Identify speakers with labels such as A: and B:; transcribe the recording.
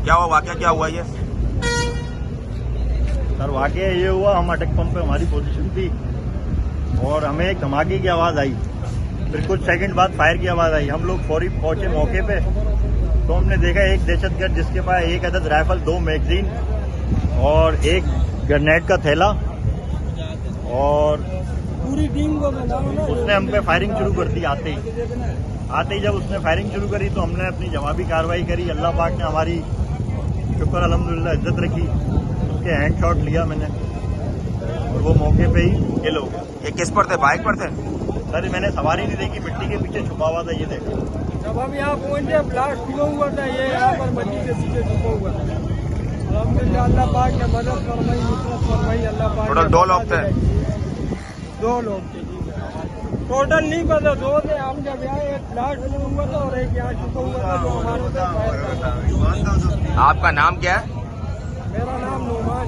A: क्या हुआ, वाकया क्या हुआ ये?
B: सर वाकया ये हुआ, हम अटक पंप पे हमारी पोजीशन थी और हमें एक धमाके की आवाज़ आई। फिर कुछ सेकंड बाद फायर की आवाज़ आई। हम लोग फौरी पहुंचे मौके पे तो हमने देखा एक दहशतगर्द जिसके पास एक अदद राइफल, 2 मैगजीन और एक ग्रेनेड का थैला, और
C: पूरी टीम को
B: उसने हम पे फायरिंग शुरू कर दी। आते ही जब उसने फायरिंग शुरू करी तो हमने अपनी जवाबी कार्रवाई करी। अल्लाह पाक ने हमारी शुक्र अल्हम्दुलिल्लाह इज्जत रखी। उसके हैंड शॉट लिया मैंने और वो मौके पे ही किल हो गया।
A: ये किस पर थे, बाइक पर थे?
B: सर मैंने सवारी नहीं देखी, मिट्टी के पीछे छुपा हुआ था। ये देखो
C: जब हम यहाँ पहुंचे ब्लास्ट शुरू हुआ था, ये यहाँ पर मस्जिद के पीछे छुपा हुआ था। अल्हम्दुलिल्लाह अल्लाह पाक ने मदद फरमाई, नुसरत फरमाई। अल्लाह पाक
A: टोटल 2 लोग थे?
C: 2 लोग थे जी। टोटल नहीं पता, 2 थे। हम जब यहाँ एक ब्लास्ट शुरू हुआ था और एक यहाँ छुपा हुआ था जो हमारे पे फायर कर रहा था।
A: आपका नाम क्या है?
C: मेरा नाम नोमान।